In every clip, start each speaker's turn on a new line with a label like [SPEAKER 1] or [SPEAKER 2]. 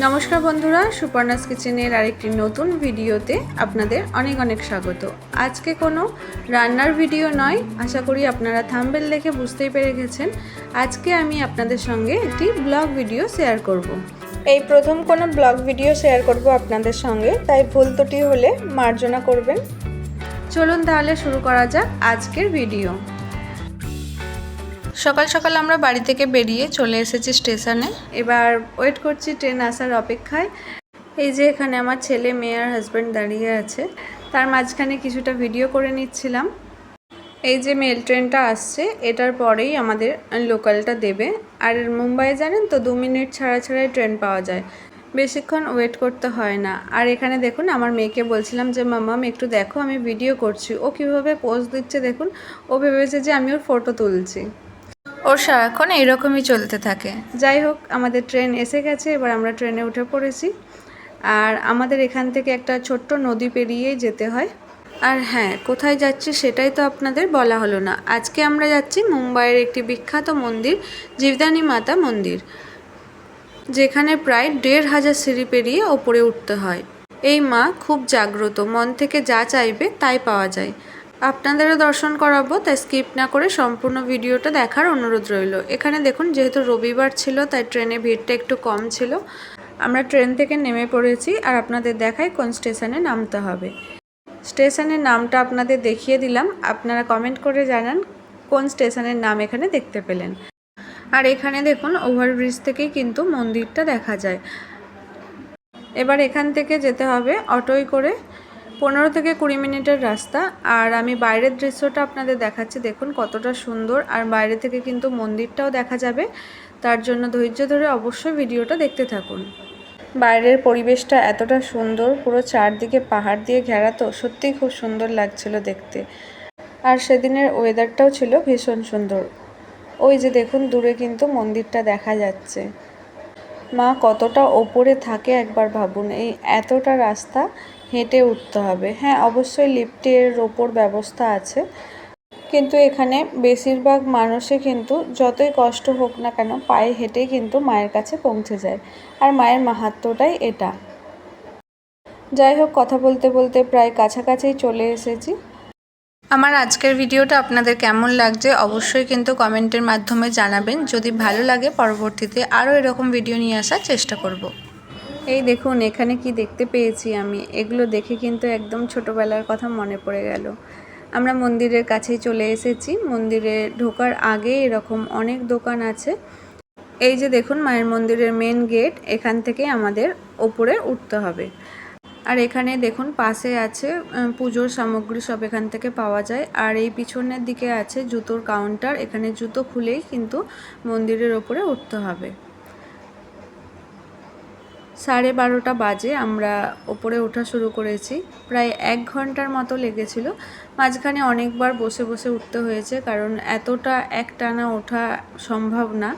[SPEAKER 1] নমস্কার বন্ধুরা, সুপর্ণাস কিচেনের আরেকটি নতুন ভিডিওতে আপনাদের অনেক অনেক স্বাগত। আজকে কোনো রান্নার ভিডিও নয়, আশা করি আপনারা থাম্বনেল দেখে বুঝতেই পেরে গেছেন। আজকে আমি আপনাদের সঙ্গে একটি ব্লগ ভিডিও শেয়ার করব। এই প্রথম কোনো ব্লগ ভিডিও শেয়ার করব আপনাদের সঙ্গে, তাই ভুল ত্রুটি হলে মার্জনা করবেন। চলুন তাহলে শুরু করা যাক আজকের ভিডিও। সকাল সকাল আমরা বাড়ি থেকে বেরিয়ে চলে এসেছি স্টেশনে। এবার ওয়েট করছি ট্রেন আসার অপেক্ষায়। এই যে এখানে আমার ছেলে, মেয়ে আর হাজব্যান্ড দাঁড়িয়ে আছে, তার মাঝখানে কিছুটা ভিডিও করে নিচ্ছিলাম। এই যে মেল ট্রেনটা আসছে, এটার পরেই আমাদের লোকালটা দেবে। আর মুম্বাইয়ে জানেন তো 2 মিনিট ছাড়া ছাড়াই ট্রেন পাওয়া যায়, বেশিক্ষণ ওয়েট করতে হয় না। আর এখানে দেখুন, আমার মেয়েকে বলছিলাম যে মাম্মাম একটু দেখো, আমি ভিডিও করছি। ও কীভাবে পোজ দিচ্ছে দেখুন, ও ভেবেছে যে আমি ওর ফটো তুলছি। ওর সারাক্ষণ এইরকমই চলতে থাকে। যাই হোক, আমাদের ট্রেন এসে গেছে, এবার আমরা ট্রেনে উঠে পড়েছি। আর আমাদের এখান থেকে একটা ছোট্ট নদী পেরিয়েই যেতে হয়। আর হ্যাঁ, কোথায় যাচ্ছি সেটাই তো আপনাদের বলা হলো না। আজকে আমরা যাচ্ছি মুম্বাইয়ের একটি বিখ্যাত মন্দির, জীবদানী মাতা মন্দির, যেখানে প্রায় 1500 সিঁড়ি পেরিয়ে ওপরে উঠতে হয়। এই মা খুব জাগ্রত, মন থেকে যা চাইবে তাই পাওয়া যায়। আপনাদেরও দর্শন করাবো, তাই স্কিপ না করে সম্পূর্ণ ভিডিওটা দেখার অনুরোধ রইল। এখানে দেখুন, যেহেতু রবিবার ছিল তাই ট্রেনে ভিড়টা একটু কম ছিল। আমরা ট্রেন থেকে নেমে পড়েছি, আর আপনাদের দেখাই কোন স্টেশনে নামতে হবে। স্টেশনের নামটা আপনাদের দেখিয়ে দিলাম, আপনারা কমেন্ট করে জানান কোন স্টেশনের নাম এখানে দেখতে পেলেন। আর এখানে দেখুন, ওভারব্রিজ থেকেই কিন্তু মন্দিরটা দেখা যায়। এবার এখান থেকে যেতে হবে অটোয় করে, 15 থেকে 20 মিনিটের রাস্তা। আর আমি বাইরের দৃশ্যটা আপনাদের দেখাচ্ছি, দেখুন কতটা সুন্দর। আর বাইরে থেকে কিন্তু মন্দিরটাও দেখা যাবে, তার জন্য ধৈর্য ধরে অবশ্যই ভিডিওটা দেখতে থাকুন। বাইরের পরিবেশটা এতটা সুন্দর, পুরো চারদিকে পাহাড় দিয়ে ঘেরা, তো সত্যিই খুব সুন্দর লাগছিল দেখতে। আর সেদিনের ওয়েদারটাও ছিল ভীষণ সুন্দর। ওই যে দেখুন, দূরে কিন্তু মন্দিরটা দেখা যাচ্ছে। মা কতটা ওপরে থাকে একবার ভাবুন। এই এতটা রাস্তা হেঁটে উঠতে হবে। হ্যাঁ, অবশ্যই লিফটের ওপর ব্যবস্থা আছে, কিন্তু এখানে বেশিরভাগ মানুষে কিন্তু যতই কষ্ট হোক না কেন পায়ে হেঁটেই কিন্তু মায়ের কাছে পৌঁছে যায়। আর মায়ের মাহাত্ম্যটাই এটা। যাই হোক, কথা বলতে বলতে প্রায় কাছাকাছি চলে এসেছি। আমার আজকের ভিডিওটা আপনাদের কেমন লাগছে অবশ্যই কিন্তু কমেন্টের মাধ্যমে জানাবেন। যদি ভালো লাগে পরবর্তীতে আরও এরকম ভিডিও নিয়ে আসার চেষ্টা করব। এই দেখুন, এখানে কি দেখতে পেয়েছি আমি, এগুলো দেখে কিন্তু একদম ছোটোবেলার কথা মনে পড়ে গেল। আমরা মন্দিরের কাছেই চলে এসেছি। মন্দিরে ঢোকার আগে এরকম অনেক দোকান আছে। এই যে দেখুন, মায়ের মন্দিরের মেন গেট, এখান থেকে আমাদের ওপরে উঠতে হবে। আর এখানে দেখুন পাশে আছে পুজোর সামগ্রী, সব এখান থেকে পাওয়া যায়। আর এই পিছনের দিকে আছে জুতোর কাউন্টার, এখানে জুতো খুলেই কিন্তু মন্দিরের ওপরে উঠতে হবে। 12:30 বাজে আমরা ওপরে ওঠা শুরু করেছি। প্রায় 1 ঘন্টার মতো লেগেছিল। মাঝখানে অনেকবার বসে বসে উঠতে হয়েছে, কারণ এতটা একটানা ওঠা সম্ভব না।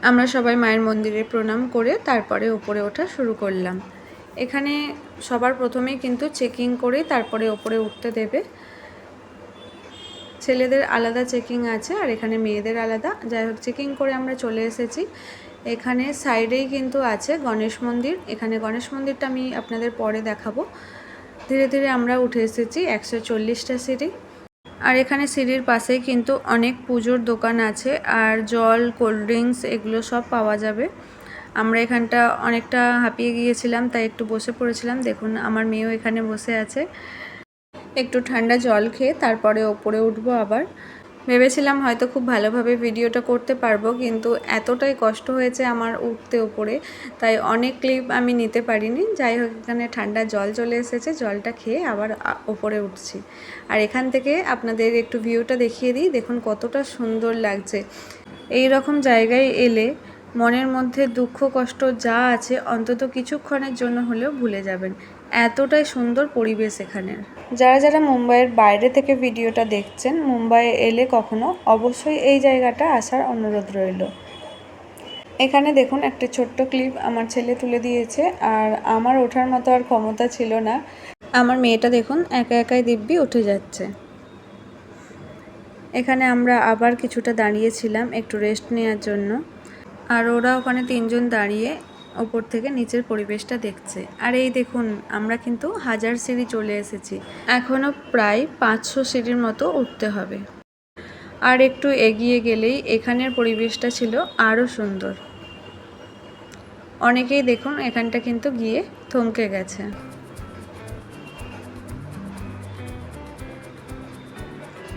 [SPEAKER 1] আমরা সবাই মায়ের মন্দিরে প্রণাম করে তারপরে ওপরে ওঠা শুরু করলাম। এখানে সবার প্রথমেই কিন্তু চেকিং করে তারপরে ওপরে উঠতে দেবে। ছেলেদের আলাদা চেকিং আছে, আর এখানে মেয়েদের আলাদা। যাই হোক, চেকিং করে আমরা চলে এসেছি। এখানে সাইডেই কিন্তু আছে গণেশ মন্দির। এখানে গণেশ মন্দিরটা আমি আপনাদের পরে দেখাবো। ধীরে ধীরে আমরা উঠে এসেছি 140টা সিঁড়ি। আর এখানে সিঁড়ির পাশেই কিন্তু অনেক পুজোর দোকান আছে, আর জল, কোল্ড ড্রিঙ্কস এগুলো সব পাওয়া যাবে। আমরা এখানটা অনেকটা হাঁপিয়ে গিয়েছিলাম, তাই একটু বসে পড়েছিলাম। দেখুন, আমার মেয়েও এখানে বসে আছে। একটু ঠান্ডা জল খেয়ে তারপরে ওপরে উঠবো আবার। ভেবেছিলাম হয়তো খুব ভালোভাবে ভিডিওটা করতে পারবো, কিন্তু এতটাই কষ্ট হয়েছে আমার উঠতে ওপরে, তাই অনেক ক্লিপ আমি নিতে পারিনি। যাই হোক, এখানে ঠান্ডা জল চলে এসেছে, জলটা খেয়ে আবার ওপরে উঠছি। আর এখান থেকে আপনাদের একটু ভিউটা দেখিয়ে দিই, দেখুন কতটা সুন্দর লাগছে। এই রকম জায়গায় এলে মনের মধ্যে দুঃখ কষ্ট যা আছে অন্তত কিছুক্ষণের জন্য হলেও ভুলে যাবেন। এতটাই সুন্দর পরিবেশ এখানের। যারা যারা মুম্বাইয়ের বাইরে থেকে ভিডিওটা দেখছেন, মুম্বাইয়ে এলে কখনো অবশ্যই এই জায়গাটা আসার অনুরোধ রইল। এখানে দেখুন একটা ছোট্ট ক্লিপ আমার ছেলে তুলে দিয়েছে, আর আমার ওঠার মতো আর ক্ষমতা ছিল না। আমার মেয়েটা দেখুন একা একাই দিব্যি উঠে যাচ্ছে। এখানে আমরা আবার কিছুটা দাঁড়িয়েছিলাম একটু রেস্ট নেওয়ার জন্য। আর ওরা ওখানে 3 জন দাঁড়িয়ে ওপর থেকে নিচের পরিবেশটা দেখছে। আর এই দেখুন আমরা কিন্তু 1000 সিঁড়ি চলে এসেছি, এখনও প্রায় 500 সিঁড়ির মতো উঠতে হবে। আর একটু এগিয়ে গেলেই এখানের পরিবেশটা ছিল আরও সুন্দর। অনেকেই দেখুন এখানটা কিন্তু গিয়ে থমকে গেছে।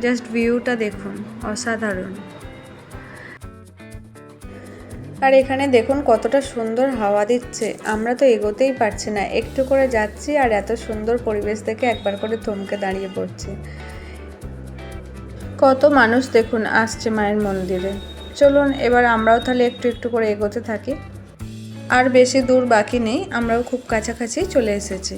[SPEAKER 1] জাস্ট ভিউটা দেখুন, অসাধারণ। আর এখানে দেখুন কতটা সুন্দর হাওয়া দিচ্ছে, আমরা তো এগোতেই পারছি না, একটু করে যাচ্ছি আর এত সুন্দর পরিবেশ দেখে একবার করে থমকে দাঁড়িয়ে পড়ছি। কত মানুষ দেখুন আসছে মায়ের মন্দিরে। চলুন এবার আমরাও তাহলে একটু একটু করে এগোতে থাকি। আর বেশি দূর বাকি নেই, আমরাও খুব কাছাকাছি চলে এসেছি।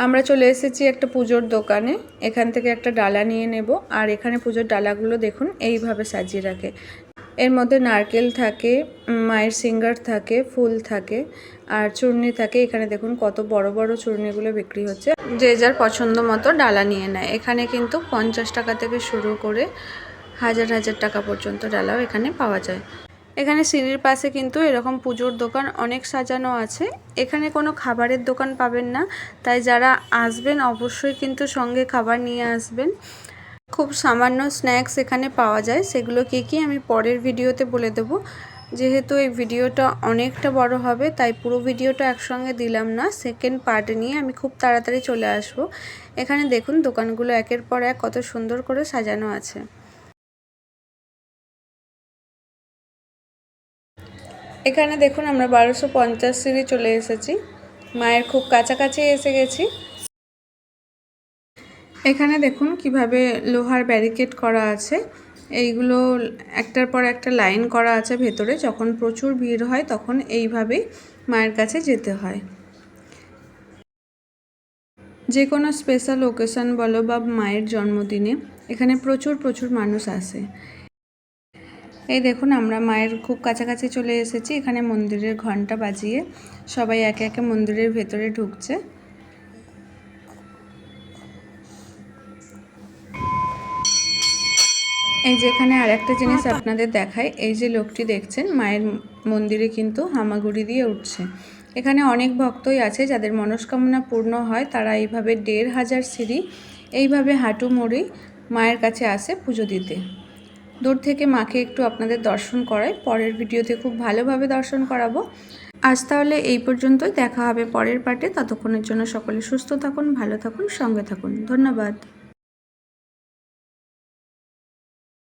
[SPEAKER 1] আমরা চলে এসেছি একটা পুজোর দোকানে। এখান থেকে একটা ডালা নিয়ে নেব। আর এখানে পুজোর ডালাগুলো দেখুন এইভাবে সাজিয়ে রাখে। এর মধ্যে নারকেল থাকে, মায়ের সিঙ্গার থাকে, ফুল থাকে আর চূর্ণি থাকে। এখানে দেখুন কত বড় বড় চূর্ণিগুলো বিক্রি হচ্ছে, যে যার পছন্দ মতো ডালা নিয়ে নেয়। এখানে কিন্তু 50 টাকা থেকে শুরু করে হাজার হাজার টাকা পর্যন্ত ডালাও এখানে পাওয়া যায়। এখানে সিঁড়ির পাশে কিন্তু এরকম পুজোর দোকান অনেক সাজানো আছে। এখানে কোনো খাবারের দোকান পাবেন না, তাই যারা আসবেন অবশ্যই কিন্তু সঙ্গে খাবার নিয়ে আসবেন। খুব সামান্য স্ন্যাক্স এখানে পাওয়া যায়, সেগুলো কি আমি পরের ভিডিওতে বলে দেবো। যেহেতু এই ভিডিওটা অনেকটা বড় হবে তাই পুরো ভিডিওটা একসঙ্গে দিলাম না, সেকেন্ড পার্ট নিয়ে আমি খুব তাড়াতাড়ি চলে আসব। এখানে দেখুন দোকানগুলো একের পর এক কত সুন্দর করে সাজানো আছে। এখানে দেখুন আমরা 1250 সিঁড়ি চলে এসেছি, মায়ের খুব কাছাকাছি এসে গেছি। এখানে দেখুন কিভাবে লোহার ব্যারিকেড করা আছে, এইগুলো একটার পর একটা লাইন করা আছে ভেতরে। যখন প্রচুর ভিড় হয় তখন এইভাবেই মায়ের কাছে যেতে হয়। যে কোনো স্পেশাল ওকেশন বলো বা মায়ের জন্মদিনে এখানে প্রচুর মানুষ আসে। এই দেখুন আমরা মায়ের খুব কাছাকাছি চলে এসেছি। এখানে মন্দিরের ঘন্টা বাজিয়ে সবাই একে একে মন্দিরের ভেতরে ঢুকছে। এই যে এখানে আর একটা জিনিস আপনাদের দেখায়, এই যে লোকটি দেখছেন মায়ের মন্দিরে কিন্তু হামাগুড়ি দিয়ে উঠছে। এখানে অনেক ভক্তই আছে যাদের মনস্কামনা পূর্ণ হয়, তারা এইভাবে 1500 সিঁড়ি এইভাবে হাঁটু মুড়েই মায়ের কাছে আসে পুজো দিতে। দূর থেকে মাকে একটু আপনাদের দর্শন করাই, পরের ভিডিওতে খুব ভালোভাবে দর্শন করাবো। আজ তাহলে এই পর্যন্তই, দেখা হবে পরের পার্টে। ততক্ষণের জন্য সকলে সুস্থ থাকুন, ভালো থাকুন, সঙ্গে থাকুন। ধন্যবাদ।